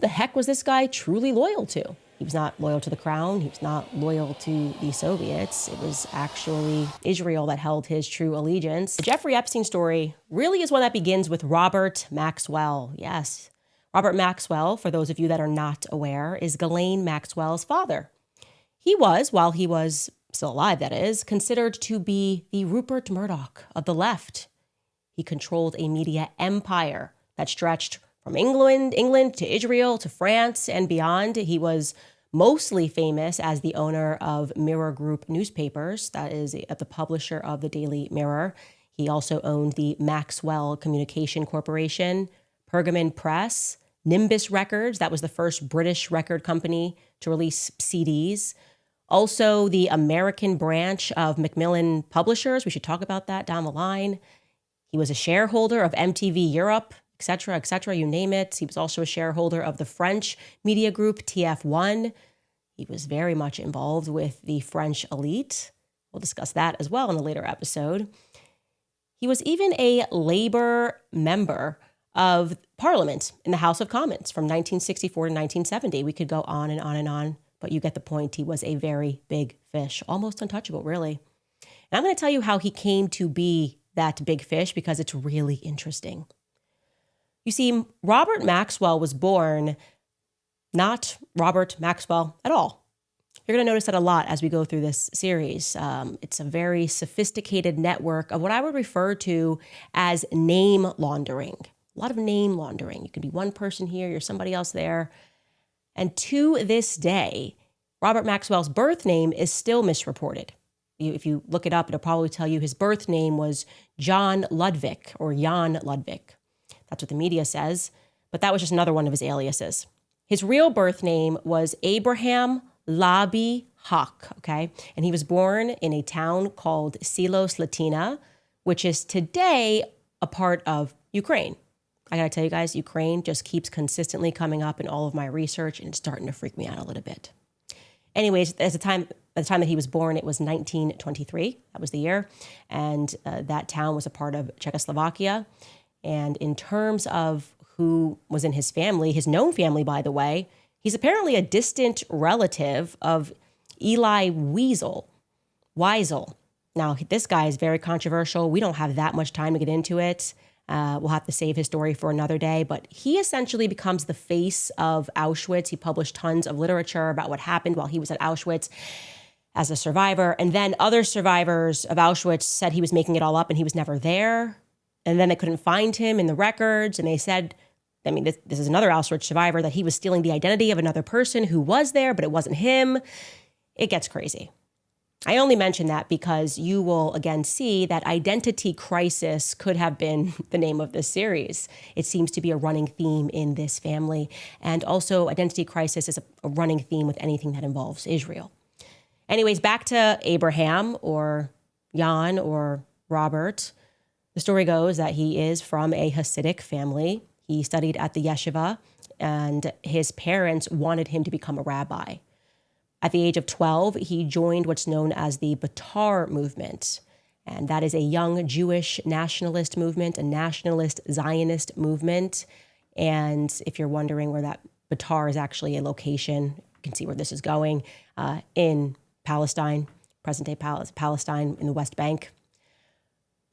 the heck was this guy truly loyal to? He was not loyal to the crown. He was not loyal to the Soviets. It was actually Israel that held his true allegiance. The Jeffrey Epstein story really is one that begins with Robert Maxwell. Yes, Robert Maxwell, for those of you that are not aware, is Ghislaine Maxwell's father. He was, while he was still alive, that is, considered to be the Rupert Murdoch of the left. He controlled a media empire that stretched from England to Israel to France and beyond. He was mostly famous as the owner of Mirror Group newspapers, that is the publisher of the Daily Mirror. He also owned the Maxwell Communication Corporation, Pergamon Press, Nimbus Records, that was the first British record company to release CDs. Also, the American branch of Macmillan Publishers. We should talk about that down the line. He was a shareholder of MTV Europe, et cetera, you name it. He was also a shareholder of the French media group TF1. He was very much involved with the French elite. We'll discuss that as well in a later episode. He was even a Labour member of Parliament in the House of Commons from 1964 to 1970. We could go on and on and on, but you get the point. He was a very big fish, almost untouchable, really. And I'm going to tell you how he came to be that big fish because it's really interesting. You see, Robert Maxwell was born not Robert Maxwell at all. You're going to notice that a lot as we go through this series. It's a very sophisticated network of what I would refer to as name laundering. A lot of name laundering. You could be one person here, you're somebody else there. And to this day, Robert Maxwell's birth name is still misreported. If you look it up, it'll probably tell you his birth name was John Ludwig or Jan Ludwig. That's what the media says, but that was just another one of his aliases. His real birth name was Abraham Labi Hawk, okay? And he was born in a town called Silos Latina, which is today a part of Ukraine. I gotta tell you guys, Ukraine just keeps consistently coming up in all of my research, and it's starting to freak me out a little bit. Anyways, at the time that he was born, it was 1923. That was the year. And that town was a part of Czechoslovakia. And in terms of who was in his family, his known family, by the way, he's apparently a distant relative of Eli Wiesel. Now, this guy is very controversial. We don't have that much time to get into it. We'll have to save his story for another day. But he essentially becomes the face of Auschwitz. He published tons of literature about what happened while he was at Auschwitz as a survivor. And then other survivors of Auschwitz said he was making it all up and he was never there. And then they couldn't find him in the records. And they said, I mean, this is another Auschwitz survivor, that he was stealing the identity of another person who was there, but it wasn't him. It gets crazy. I only mention that because you will again see that identity crisis could have been the name of this series. It seems to be a running theme in this family. And also identity crisis is a running theme with anything that involves Israel. Anyways, back to Abraham or Jan or Robert. The story goes that he is from a Hasidic family. He studied at the yeshiva, and his parents wanted him to become a rabbi. At the age of 12, he joined what's known as the Batar movement. And that is a young Jewish nationalist movement, a nationalist Zionist movement. And if you're wondering where that Batar is actually a location, you can see where this is going, in Palestine, present-day Palestine in the West Bank.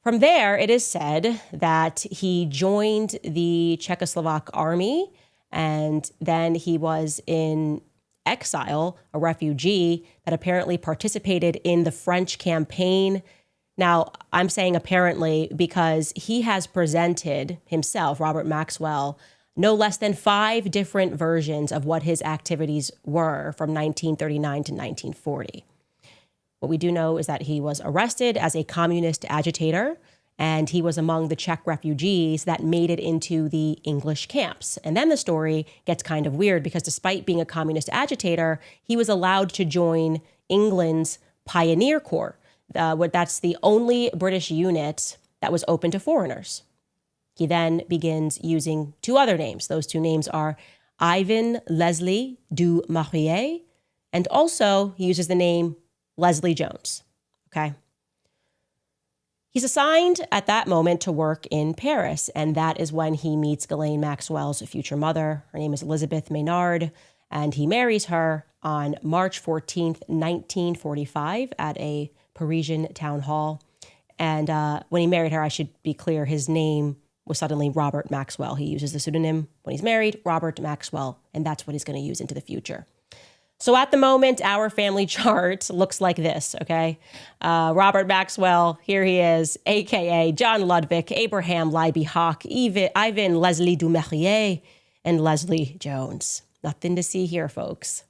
From there, it is said that he joined the Czechoslovak army, and then he was in exile, a refugee that apparently participated in the French campaign. Now, I'm saying apparently because he has presented himself, Robert Maxwell, no less than 5 different versions of what his activities were from 1939 to 1940. What we do know is that he was arrested as a communist agitator, and he was among the Czech refugees that made it into the English camps. And then the story gets kind of weird because despite being a communist agitator, he was allowed to join England's Pioneer Corps. That's the only British unit that was open to foreigners. He then begins using 2 other names. Those 2 names are Ivan Leslie du Maurier, and also he uses the name Leslie Jones, okay? He's assigned at that moment to work in Paris, and that is when he meets Ghislaine Maxwell's future mother. Her name is Elizabeth Maynard, and he marries her on March 14th, 1945 at a Parisian town hall. And when he married her, I should be clear, his name was suddenly Robert Maxwell. He uses the pseudonym when he's married, Robert Maxwell, and that's what he's going to use into the future. So at the moment, our family chart looks like this, okay? Robert Maxwell, here he is, a.k.a. John Ludwig, Abraham Libby Hawk, Ivan Leslie Dumerrier, and Leslie Jones. Nothing to see here, folks.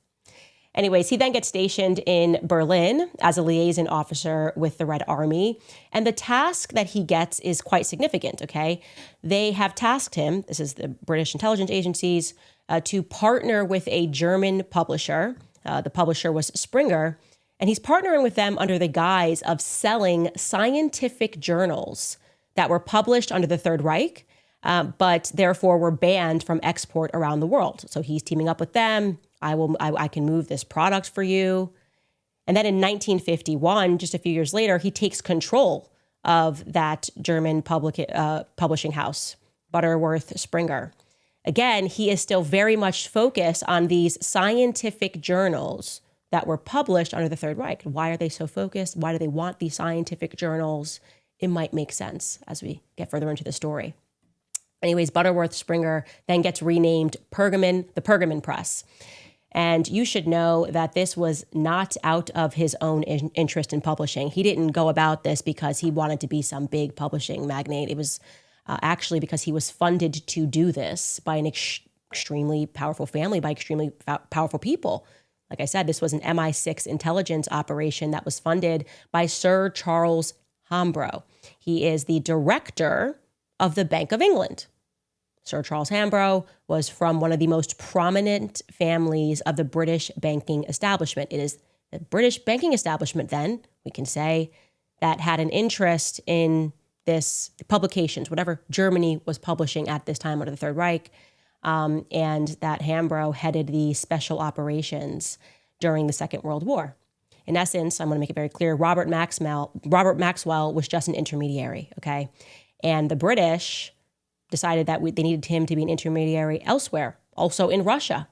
Anyways, he then gets stationed in Berlin as a liaison officer with the Red Army. And the task that he gets is quite significant, okay? They have tasked him, this is the British intelligence agencies, to partner with a German publisher. The publisher was Springer, and he's partnering with them under the guise of selling scientific journals that were published under the Third Reich, but therefore were banned from export around the world. So he's teaming up with them. I can move this product for you. And then in 1951, just a few years later, he takes control of that German publishing house, Butterworth Springer. Again, he is still very much focused on these scientific journals that were published under the Third Reich. Why are they so focused? Why do they want these scientific journals? It might make sense as we get further into the story. Anyways, Butterworth Springer then gets renamed Pergamon, the Pergamon Press. And you should know that this was not out of his own interest in publishing. He didn't go about this because he wanted to be some big publishing magnate. It was actually because he was funded to do this by an extremely powerful family, by extremely powerful people. Like I said, this was an MI6 intelligence operation that was funded by Sir Charles Hambro. He is the director of the Bank of England. Sir Charles Hambro was from one of the most prominent families of the British banking establishment. It is the British banking establishment, then, we can say, that had an interest in this publications, whatever Germany was publishing at this time under the Third Reich, and that Hambro headed the special operations during the Second World War. In essence, I'm going to make it very clear, Robert Maxwell was just an intermediary, okay? And the British decided that they needed him to be an intermediary elsewhere, also in Russia.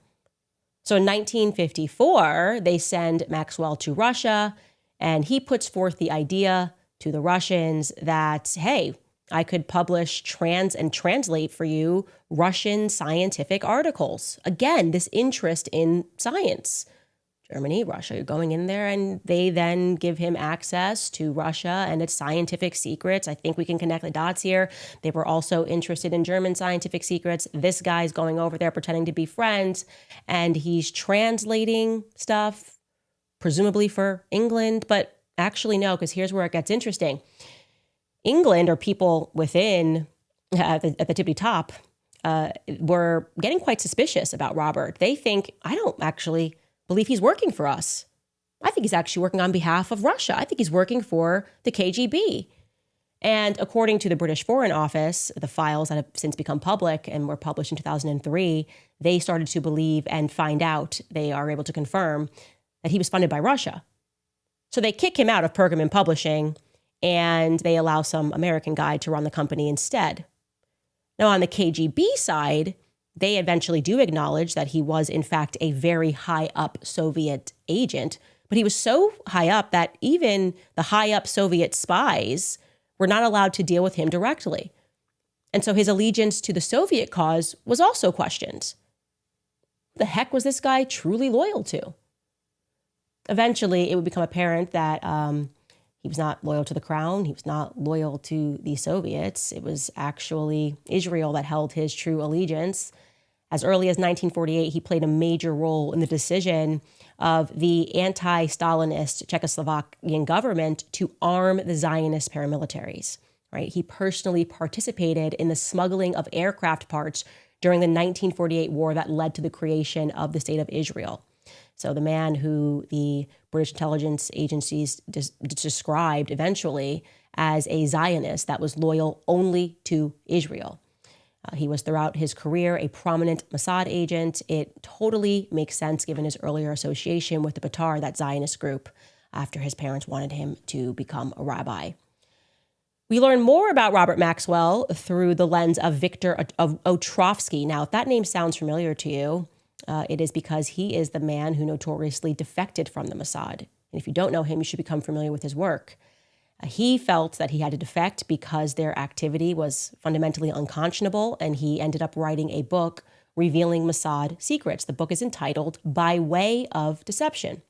So in 1954, they send Maxwell to Russia, and he puts forth the idea to the Russians that, hey, I could publish and translate for you Russian scientific articles. Again, this interest in science. Germany, Russia, you're going in there, and they then give him access to Russia and its scientific secrets. I think we can connect the dots here. They were also interested in German scientific secrets. This guy's going over there pretending to be friends, and he's translating stuff, presumably for England, but actually no, because here's where it gets interesting. England, or people within at the tippy top, were getting quite suspicious about Robert. They think, I don't actually believe he's working for us. I think he's actually working on behalf of Russia. I think he's working for the KGB. And according to the British Foreign Office, the files that have since become public and were published in 2003, they started to believe and find out, they are able to confirm, that he was funded by Russia. So they kick him out of Pergamon Publishing, and they allow some American guy to run the company instead. Now, on the KGB side, they eventually do acknowledge that he was, in fact, a very high-up Soviet agent, but he was so high up that even the high-up Soviet spies were not allowed to deal with him directly. And so his allegiance to the Soviet cause was also questioned. Who the heck was this guy truly loyal to? Eventually, it would become apparent that he was not loyal to the crown. He was not loyal to the Soviets. It was actually Israel that held his true allegiance. As early as 1948, he played a major role in the decision of the anti-Stalinist Czechoslovakian government to arm the Zionist paramilitaries. Right? He personally participated in the smuggling of aircraft parts during the 1948 war that led to the creation of the State of Israel. So the man who the British intelligence agencies described eventually as a Zionist that was loyal only to Israel. He was throughout his career a prominent Mossad agent. It totally makes sense given his earlier association with the Betar, that Zionist group, after his parents wanted him to become a rabbi. We learn more about Robert Maxwell through the lens of Viktor Ostrovsky. Now, if that name sounds familiar to you, it is because he is the man who notoriously defected from the Mossad. And if you don't know him, you should become familiar with his work. He felt that he had to defect because their activity was fundamentally unconscionable, and he ended up writing a book revealing Mossad secrets. The book is entitled By Way of Deception.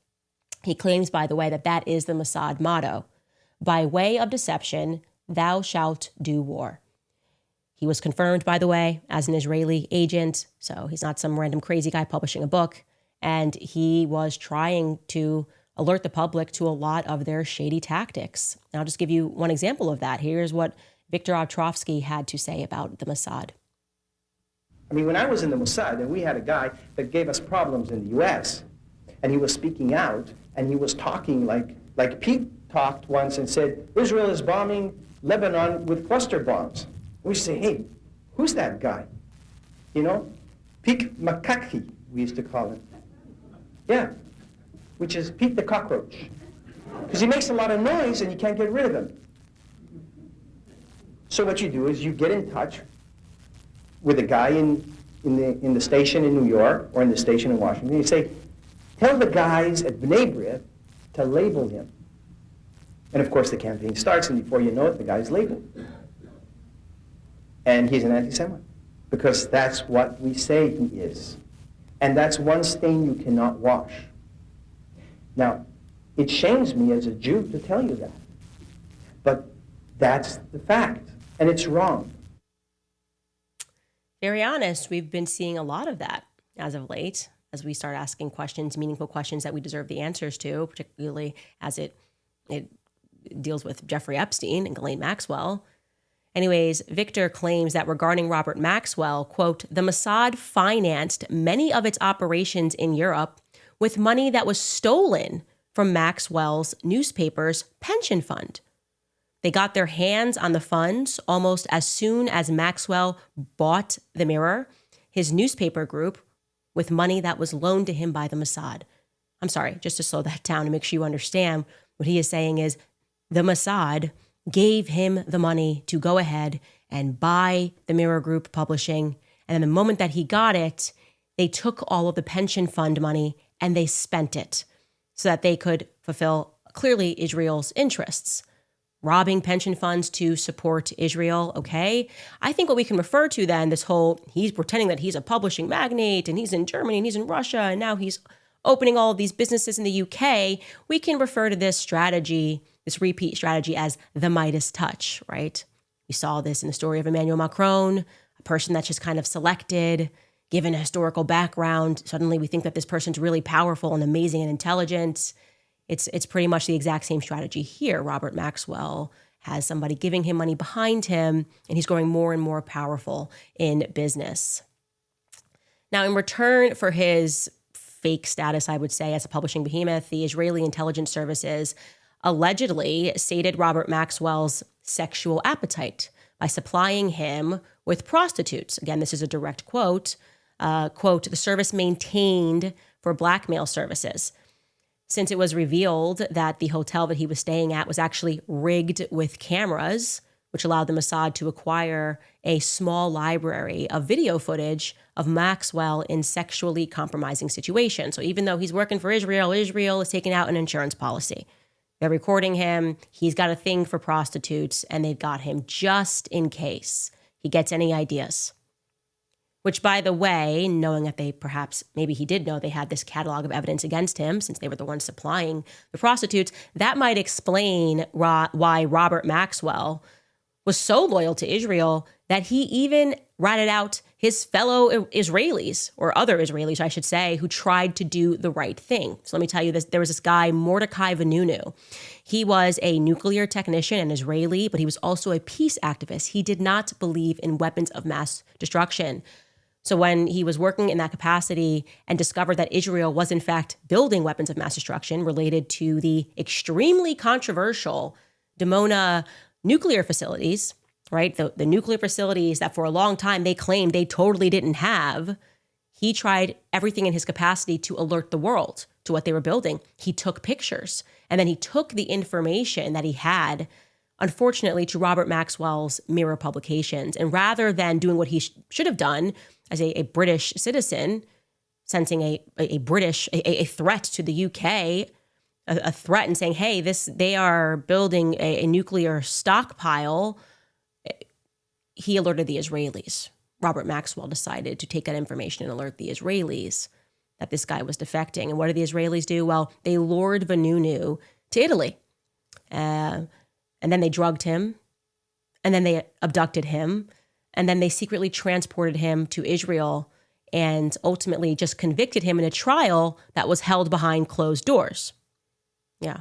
He claims, by the way, that that is the Mossad motto. By way of deception, thou shalt do war. He was confirmed, by the way, as an Israeli agent, so he's not some random crazy guy publishing a book. And he was trying to alert the public to a lot of their shady tactics. And I'll just give you one example of that. Here's what Viktor Ostrovsky had to say about the Mossad. I mean, when I was in the Mossad, and we had a guy that gave us problems in the U.S., and he was speaking out, and he was talking like Pete talked once and said, Israel is bombing Lebanon with cluster bombs. We say, hey, who's that guy? You know, Pete Makaki, we used to call him. Yeah, which is Pete the cockroach. Because he makes a lot of noise and you can't get rid of him. So what you do is you get in touch with a guy in the station in New York or in the station in Washington. You say, tell the guys at B'nai B'rith to label him. And of course the campaign starts, and before you know it, the guy's labeled. And he's an anti-Semite, because that's what we say he is. And that's one stain you cannot wash. Now, it shames me as a Jew to tell you that. But that's the fact, and it's wrong. Very honest, we've been seeing a lot of that as of late, as we start asking questions, meaningful questions that we deserve the answers to, particularly as it deals with Jeffrey Epstein and Ghislaine Maxwell. Anyways, Victor claims that regarding Robert Maxwell, quote, the Mossad financed many of its operations in Europe with money that was stolen from Maxwell's newspaper's pension fund. They got their hands on the funds almost as soon as Maxwell bought the Mirror, his newspaper group, with money that was loaned to him by the Mossad. I'm sorry, just to slow that down and make sure you understand, what he is saying is the Mossad gave him the money to go ahead and buy the Mirror Group publishing. And then the moment that he got it, they took all of the pension fund money and they spent it so that they could fulfill clearly Israel's interests. Robbing pension funds to support Israel, okay? I think what we can refer to then, this whole, he's pretending that he's a publishing magnate and he's in Germany and he's in Russia and now he's opening all of these businesses in the UK, we can refer to this strategy, this repeat strategy, as the Midas touch, right? We saw this in the story of Emmanuel Macron, a person that's just kind of selected, given a historical background. Suddenly we think that this person's really powerful and amazing and intelligent. It's pretty much the exact same strategy here. Robert Maxwell has somebody giving him money behind him, and he's growing more and more powerful in business. Now, in return for his fake status, I would say, as a publishing behemoth, the Israeli intelligence services allegedly sated Robert Maxwell's sexual appetite by supplying him with prostitutes. Again, this is a direct quote. Quote, the service maintained for blackmail services. Since it was revealed that the hotel that he was staying at was actually rigged with cameras, which allowed the Mossad to acquire a small library of video footage of Maxwell in sexually compromising situations. So even though he's working for Israel, Israel is taking out an insurance policy. They're recording him. He's got a thing for prostitutes, and they've got him just in case he gets any ideas. Which, by the way, knowing that maybe he did know they had this catalog of evidence against him since they were the ones supplying the prostitutes, that might explain why Robert Maxwell was so loyal to Israel that he even ratted out his fellow Israelis, or other Israelis, I should say, who tried to do the right thing. So let me tell you this. There was this guy, Mordecai Vanunu. He was a nuclear technician, an Israeli, but he was also a peace activist. He did not believe in weapons of mass destruction. So when he was working in that capacity and discovered that Israel was in fact building weapons of mass destruction related to the extremely controversial Dimona nuclear facilities, right? The nuclear facilities that for a long time they claimed they totally didn't have, he tried everything in his capacity to alert the world to what they were building. He took pictures, and then he took the information that he had unfortunately, to Robert Maxwell's Mirror publications. And rather than doing what he should have done as a British citizen, sensing a threat to the UK, a threat and saying, hey, they are building a nuclear stockpile, he alerted the Israelis. Robert Maxwell decided to take that information and alert the Israelis that this guy was defecting. And what did the Israelis do? Well, they lured Vanunu to Italy. And then they drugged him. And then they abducted him. And then they secretly transported him to Israel and ultimately just convicted him in a trial that was held behind closed doors. Yeah.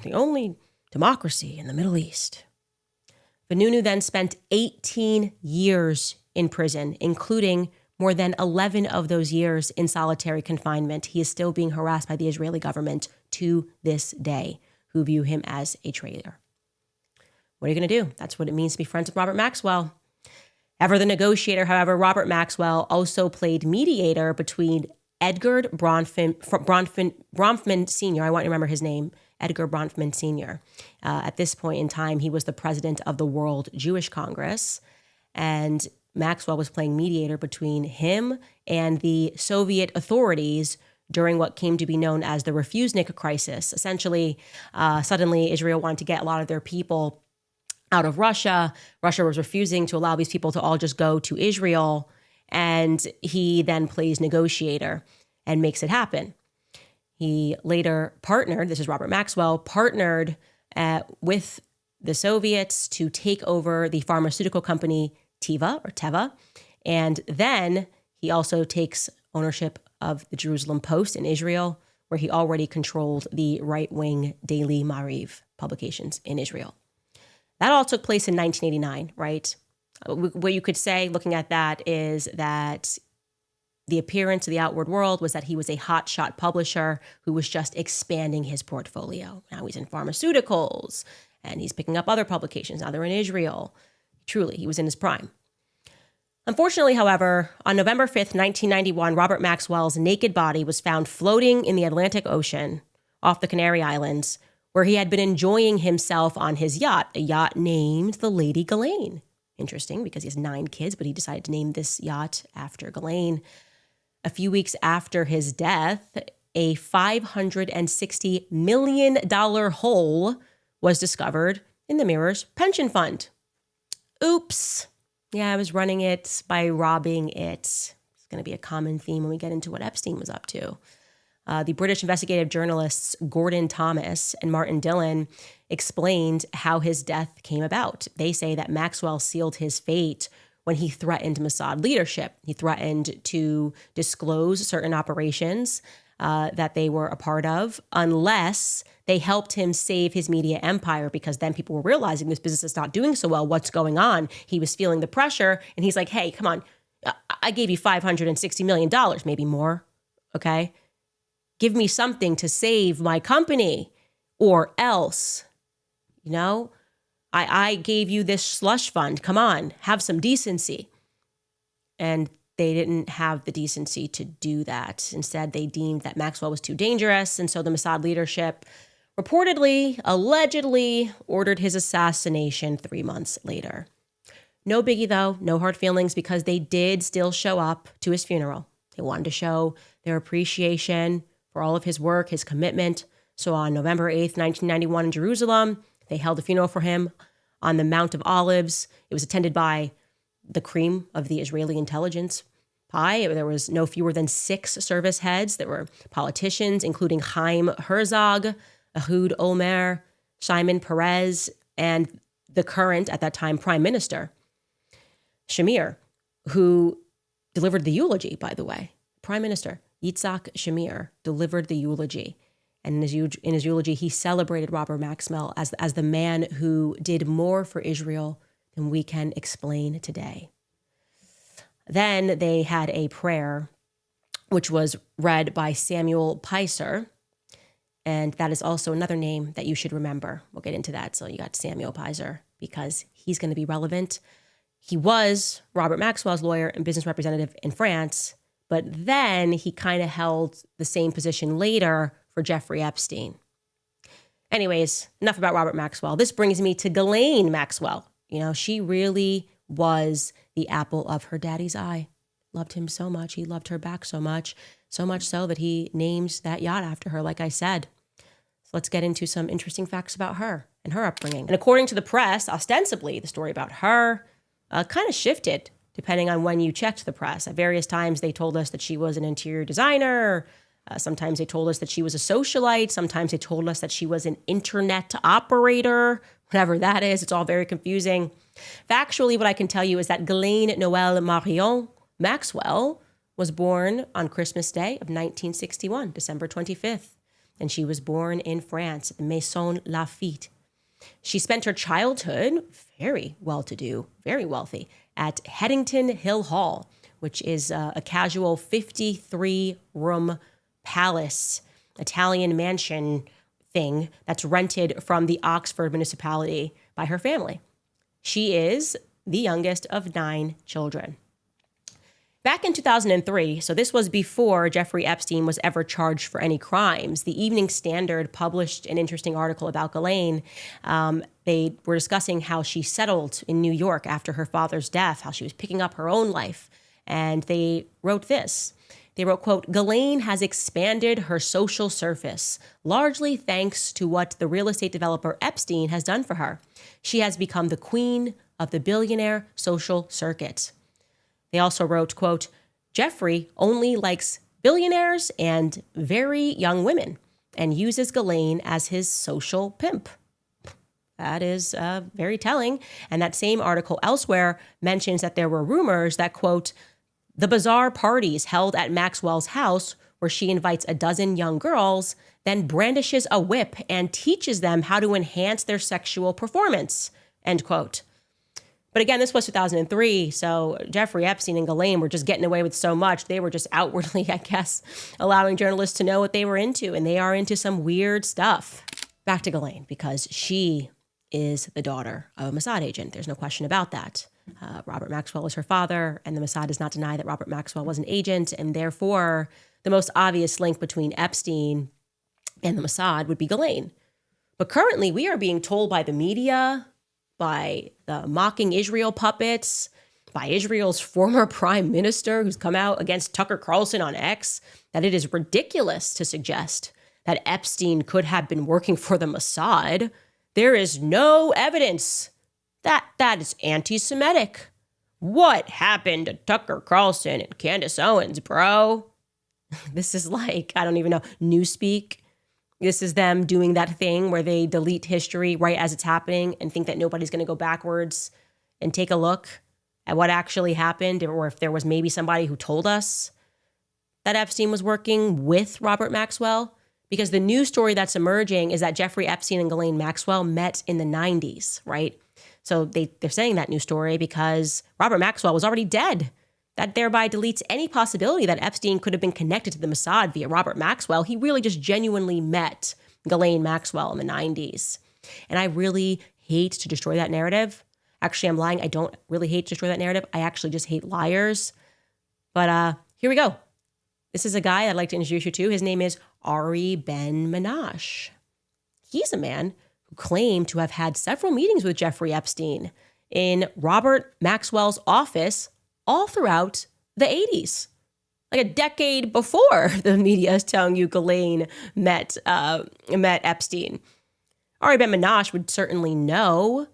The only democracy in the Middle East. Vanunu then spent 18 years in prison, including more than 11 of those years in solitary confinement. He is still being harassed by the Israeli government to this day, who view him as a traitor. What are you going to do? That's what it means to be friends with Robert Maxwell. Ever the negotiator, however, Robert Maxwell also played mediator between Edgar Bronfman Sr. I want to remember his name, Edgar Bronfman Sr. At this point in time, he was the president of the World Jewish Congress, and Maxwell was playing mediator between him and the Soviet authorities during what came to be known as the Refusnik crisis. Essentially, suddenly Israel wanted to get a lot of their people out of Russia. Russia was refusing to allow these people to all just go to Israel, and he then plays negotiator and makes it happen. He later partnered, this is Robert Maxwell, partnered with the Soviets to take over the pharmaceutical company Teva, and then he also takes ownership of the Jerusalem Post in Israel, where he already controlled the right-wing Daily Maariv publications in Israel. That all took place in 1989, right? What you could say, looking at that, is that the appearance of the outward world was that he was a hotshot publisher who was just expanding his portfolio. Now he's in pharmaceuticals, and he's picking up other publications. Now they're in Israel. Truly, he was in his prime. Unfortunately, however, on November 5th, 1991, Robert Maxwell's naked body was found floating in the Atlantic Ocean off the Canary Islands, where he had been enjoying himself on his yacht, a yacht named the Lady Ghislaine. Interesting, because he has 9 kids, but he decided to name this yacht after Ghislaine. A few weeks after his death, a $560 million hole was discovered in the Mirror's pension fund. Oops. Yeah, I was running it by robbing it. It's going to be a common theme when we get into what Epstein was up to. The British investigative journalists Gordon Thomas and Martin Dillon explained how his death came about. They say that Maxwell sealed his fate when he threatened Mossad leadership. He threatened to disclose certain operations that they were a part of unless they helped him save his media empire, because then people were realizing this business is not doing so well. What's going on? He was feeling the pressure, and he's like, hey, come on. I gave you $560 million, maybe more, okay? Give me something to save my company, or else, you know? I gave you this slush fund. Come on, have some decency. And they didn't have the decency to do that. Instead, they deemed that Maxwell was too dangerous, and so the Mossad leadership reportedly, allegedly, ordered his assassination 3 months later. No biggie, though, no hard feelings, because they did still show up to his funeral. They wanted to show their appreciation for all of his work, his commitment. So on November 8th, 1991 in Jerusalem, they held a funeral for him on the Mount of Olives. It was attended by the cream of the Israeli intelligence pie. There was no fewer than 6 service heads. There were politicians, including Chaim Herzog, Ehud Olmert, Shimon Peres, and the current, at that time, Prime Minister, Shamir, who delivered the eulogy, by the way. Prime Minister Yitzhak Shamir delivered the eulogy. And in his eulogy, he celebrated Robert Maxwell as the man who did more for Israel than we can explain today. Then they had a prayer, which was read by Samuel Peiser. And that is also another name that you should remember. We'll get into that. So you got Samuel Peiser, because he's going to be relevant. He was Robert Maxwell's lawyer and business representative in France, but then he kind of held the same position later for Jeffrey Epstein. Anyways, enough about Robert Maxwell. This brings me to Ghislaine Maxwell. You know, she really was the apple of her daddy's eye. Loved him so much. He loved her back so much so that he names that yacht after her, like I said. So let's get into some interesting facts about her and her upbringing. And according to the press, ostensibly, the story about her kind of shifted depending on when you checked the press. At various times, they told us that she was an interior designer. Sometimes they told us that she was a socialite. Sometimes they told us that she was an internet operator, whatever that is. It's all very confusing. Factually, what I can tell you is that Ghislaine Noël Marion Maxwell was born on Christmas Day of 1961, December 25th. And she was born in France, at Maison Lafitte. She spent her childhood, very well-to-do, very wealthy, at Headington Hill Hall, which is a casual 53-room palace, Italian mansion thing that's rented from the Oxford municipality by her family. She is the youngest of 9 children. Back in 2003, so this was before Jeffrey Epstein was ever charged for any crimes, the Evening Standard published an interesting article about Ghislaine. They were discussing how she settled in New York after her father's death, how she was picking up her own life. And they wrote this. They wrote, quote, Ghislaine has expanded her social surface, largely thanks to what the real estate developer Epstein has done for her. She has become the queen of the billionaire social circuit. They also wrote, quote, Jeffrey only likes billionaires and very young women and uses Ghislaine as his social pimp. That is very telling. And that same article elsewhere mentions that there were rumors that, quote, the bizarre parties held at Maxwell's house where she invites a dozen young girls, then brandishes a whip and teaches them how to enhance their sexual performance, end quote. But again, this was 2003, so Jeffrey Epstein and Ghislaine were just getting away with so much. They were just outwardly, I guess, allowing journalists to know what they were into, and they are into some weird stuff. Back to Ghislaine, because she is the daughter of a Mossad agent. There's no question about that. Robert Maxwell was her father, and the Mossad does not deny that Robert Maxwell was an agent, and therefore the most obvious link between Epstein and the Mossad would be Ghislaine. But currently, we are being told by the media, by the mocking Israel puppets, by Israel's former prime minister who's come out against Tucker Carlson on X, that it is ridiculous to suggest that Epstein could have been working for the Mossad. There is no evidence that that is anti-Semitic. What happened to Tucker Carlson and Candace Owens, bro? This is like, I don't even know, Newspeak. This is them doing that thing where they delete history right as it's happening and think that nobody's going to go backwards and take a look at what actually happened, or if there was maybe somebody who told us that Epstein was working with Robert Maxwell. Because the news story that's emerging is that Jeffrey Epstein and Ghislaine Maxwell met in the 90s, right? So they're saying that news story because Robert Maxwell was already dead. That thereby deletes any possibility that Epstein could have been connected to the Mossad via Robert Maxwell. He really just genuinely met Ghislaine Maxwell in the 90s. And I really hate to destroy that narrative. Actually, I'm lying. I don't really hate to destroy that narrative. I actually just hate liars. But here we go. This is a guy I'd like to introduce you to. His name is Ari Ben-Menashe. He's a man who claimed to have had several meetings with Jeffrey Epstein in Robert Maxwell's office all throughout the 80s. Like a decade before the media is telling you Ghislaine met Epstein. Ari Ben-Menashe would certainly know,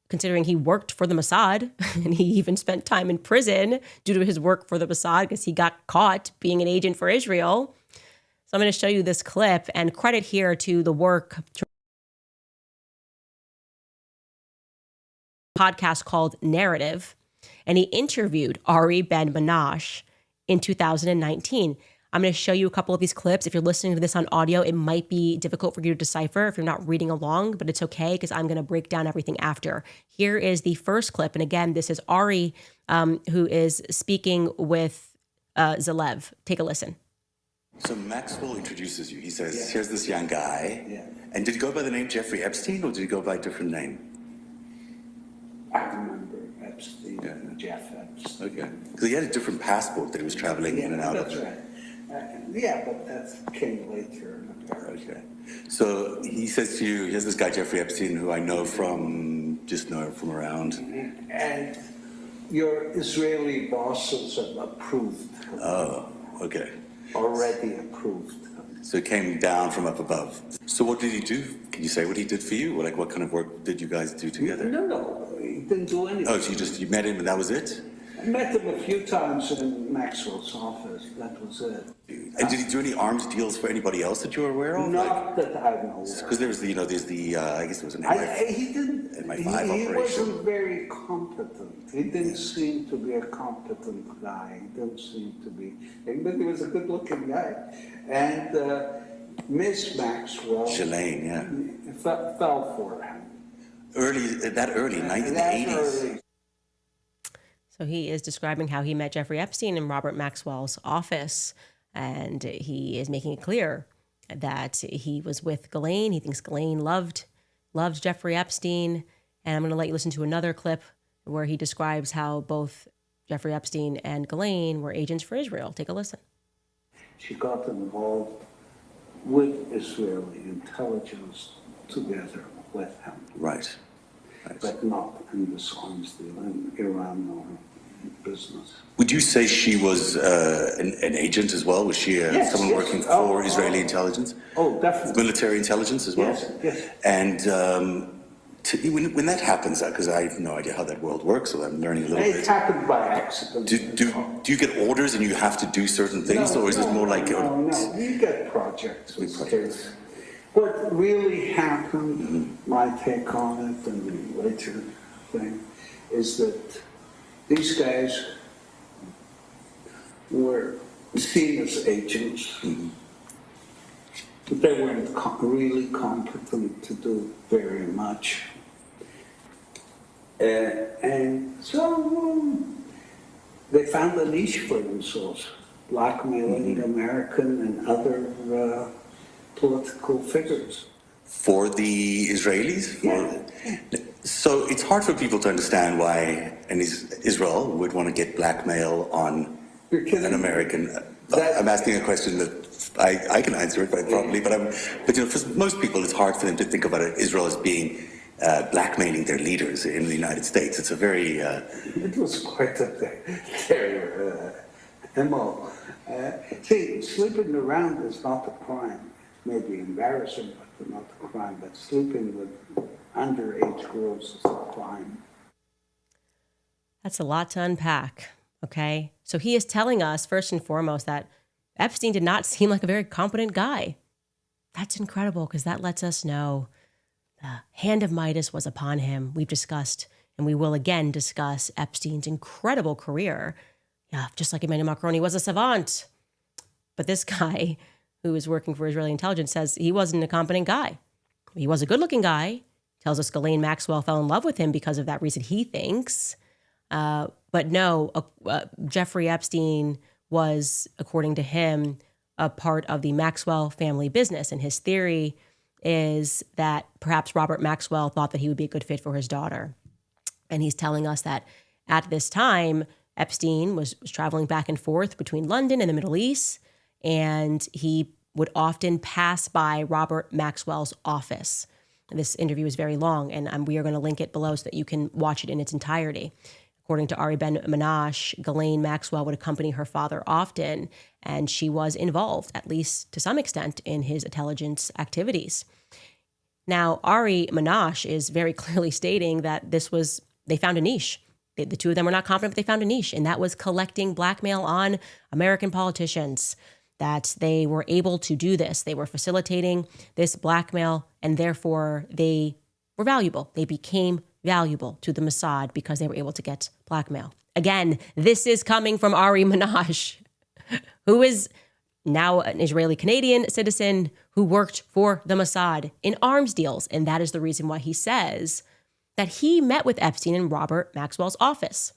considering he worked for the Mossad, and he even spent time in prison due to his work for the Mossad because he got caught being an agent for Israel. So I'm going to show you this clip, and credit here to the work podcast called Narrative, and he interviewed Ari Ben-Menashe in 2019. I'm going to show you a couple of these clips. If you're listening to this on audio, it might be difficult for you to decipher if you're not reading along, but it's okay because I'm going to break down everything after. Here is the first clip. And again, this is Ari, who is speaking with Zalev. Take a listen. So Maxwell introduces you. He says, here's this young guy. Yeah. And did he go by the name Jeffrey Epstein or did he go by a different name? I remember Epstein, Jeff Epstein. Okay. Because he had a different passport that he was traveling in and out of. That's right. Yeah, but that came later in the marriage. Okay. So he says to you, here's this guy, Jeffrey Epstein, who I know from around. And your Israeli bosses have approved him. Oh, okay. Already approved him. So it came down from up above. So what did he do? Can you say what he did for you? Like, what kind of work did you guys do together? No, he didn't do anything. Oh, so you met him and that was it? I met him a few times in Maxwell's office. That was it. And did he do any arms deals for anybody else that you were aware of? Not that I know. Because there was the, there's the, I guess there was an He didn't. MI5 He operation. wasn't very competent. He didn't seem to be a competent guy. He didn't seem to be. But he was a good-looking guy. And Miss Maxwell. Ghislaine, yeah. Fell for him. Early, in the 80s. So he is describing how he met Jeffrey Epstein in Robert Maxwell's office, and he is making it clear that he was with Ghislaine. He thinks Ghislaine loved Jeffrey Epstein. And I'm going to let you listen to another clip where he describes how both Jeffrey Epstein and Ghislaine were agents for Israel. Take a listen. She got involved with Israeli intelligence together with him. Right. But not in this arms deal, in Iran or business. Would you say she was an agent as well? Was she someone working for Israeli intelligence? Oh, definitely. Military intelligence as well? Yes. And when that happens, because I have no idea how that world works, so I'm learning a little bit. It happened by accident. Do you get orders and you have to do certain things, or is it more like... No, you get projects. What really happened, my take on it, and the later thing, is that these guys were seen as agents, but they weren't really competent to do very much. And so they found a niche for themselves, blackmailing American and other political figures. For the Israelis? Yeah. So it's hard for people to understand why Israel would want to get blackmail on an American. I'm asking a question that I can answer it quite probably, but for most people, it's hard for them to think about Israel as being blackmailing their leaders in the United States. It's a very... It was quite their MO. See, sleeping around is not a crime. Maybe embarrassing, but not a crime. But sleeping with underage girls is a crime. That's a lot to unpack, okay? So he is telling us, first and foremost, that Epstein did not seem like a very competent guy. That's incredible, because that lets us know the hand of Midas was upon him. We've discussed, and we will again discuss, Epstein's incredible career. Yeah, just like Emmanuel Macron, he was a savant. But this guy who was working for Israeli intelligence says he wasn't a competent guy. He was a good-looking guy. Tells us Ghislaine Maxwell fell in love with him because of that reason, he thinks. But no, Jeffrey Epstein was, according to him, a part of the Maxwell family business. And his theory is that perhaps Robert Maxwell thought that he would be a good fit for his daughter. And he's telling us that at this time, Epstein was traveling back and forth between London and the Middle East, and he would often pass by Robert Maxwell's office. This interview is very long, and we are going to link it below so that you can watch it in its entirety. According to Ari Ben Menashe, Ghislaine Maxwell would accompany her father often, and she was involved, at least to some extent, in his intelligence activities. Now, Ari Menashe is very clearly stating that they found a niche. The two of them were not competent, but they found a niche, and that was collecting blackmail on American politicians. That they were able to do this. They were facilitating this blackmail, and therefore they were valuable. They became valuable to the Mossad because they were able to get blackmail. Again, this is coming from Ari Menashe, who is now an Israeli-Canadian citizen who worked for the Mossad in arms deals. And that is the reason why he says that he met with Epstein in Robert Maxwell's office.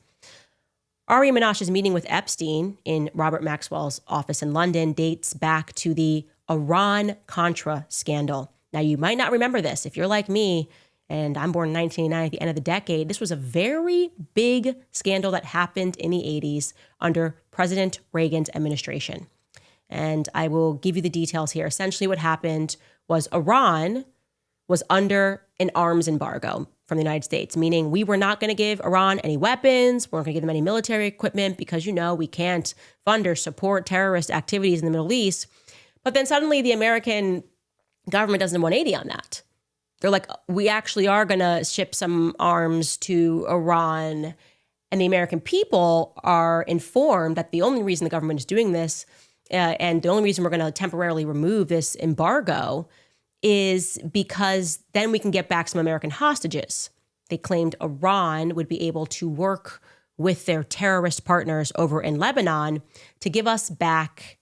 Ari Menashe's meeting with Epstein in Robert Maxwell's office in London dates back to the Iran-Contra scandal. Now, you might not remember this. If you're like me, and I'm born in 1989 at the end of the decade, this was a very big scandal that happened in the 80s under President Reagan's administration. And I will give you the details here. Essentially what happened was Iran was under an arms embargo from the United States, meaning we were not going to give Iran any weapons. We weren't going to give them any military equipment because, we can't fund or support terrorist activities in the Middle East. But then suddenly the American government does a 180 on that. They're like, we actually are going to ship some arms to Iran. And the American people are informed that the only reason the government is doing this and the only reason we're going to temporarily remove this embargo is because then we can get back some American hostages. They claimed Iran would be able to work with their terrorist partners over in Lebanon to give us back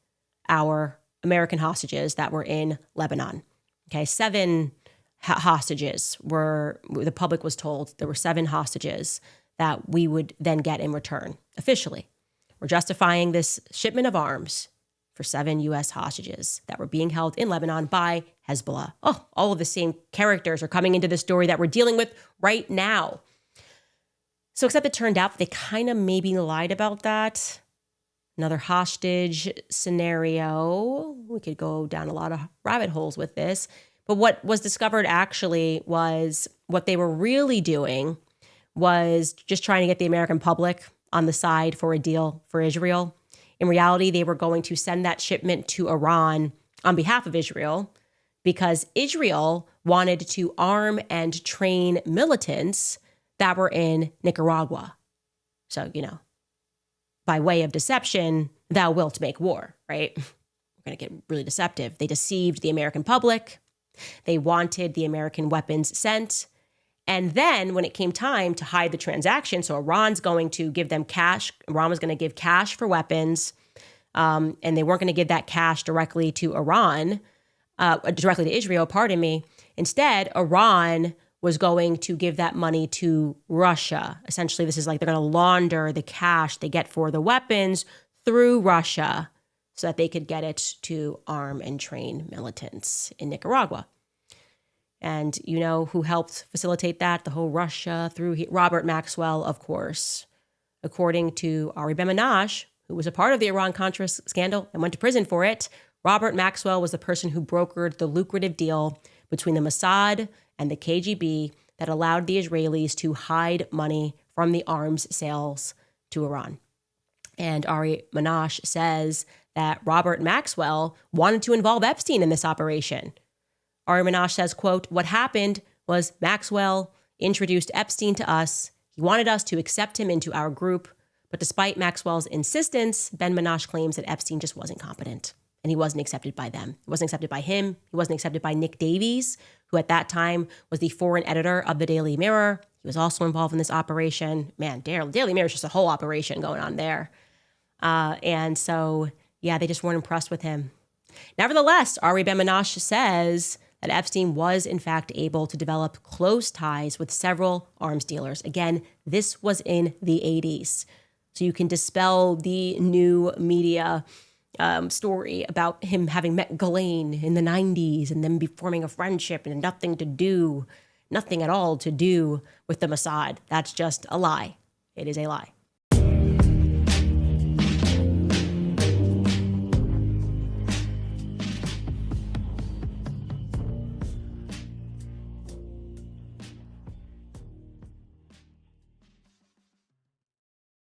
our American hostages that were in Lebanon. Okay, 7 hostages the public was told there were 7 hostages that we would then get in return officially. We're justifying this shipment of arms for 7 U.S. hostages that were being held in Lebanon by Hezbollah. Oh, all of the same characters are coming into the story that we're dealing with right now. So except it turned out they kind of maybe lied about that. Another hostage scenario. We could go down a lot of rabbit holes with this. But what was discovered actually was what they were really doing was just trying to get the American public on the side for a deal for Israel. In reality, they were going to send that shipment to Iran on behalf of Israel because Israel wanted to arm and train militants that were in Nicaragua. So, by way of deception, thou wilt make war, right? We're going to get really deceptive. They deceived the American public. They wanted the American weapons sent. And then when it came time to hide the transaction, so Iran's going to give them cash. Iran was going to give cash for weapons. And they weren't going to give that cash directly to directly to Israel, pardon me. Instead, Iran was going to give that money to Russia. Essentially, this is like they're going to launder the cash they get for the weapons through Russia so that they could get it to arm and train militants in Nicaragua. And you know who helped facilitate that? The whole Russia through Robert Maxwell, of course. According to Ari Ben-Menashe, who was a part of the Iran-Contra scandal and went to prison for it, Robert Maxwell was the person who brokered the lucrative deal between the Mossad and the KGB that allowed the Israelis to hide money from the arms sales to Iran. And Ari Ben-Menashe says that Robert Maxwell wanted to involve Epstein in this operation. Ari Ben-Menashe says, quote, "What happened was Maxwell introduced Epstein to us. He wanted us to accept him into our group. But despite Maxwell's insistence, Ben-Menashe claims that Epstein just wasn't competent. And he wasn't accepted by them. He wasn't accepted by him. He wasn't accepted by Nick Davies, who at that time was the foreign editor of the Daily Mirror. He was also involved in this operation. Man, Daily Mirror is just a whole operation going on there. And so, yeah, they just weren't impressed with him. Nevertheless, Ari Ben-Menashe says that Epstein was, in fact, able to develop close ties with several arms dealers. Again, this was in the 80s. So you can dispel the new media story about him having met Ghislaine in the 90s and then be forming a friendship and nothing at all to do with the Mossad. That's just a lie. It is a lie.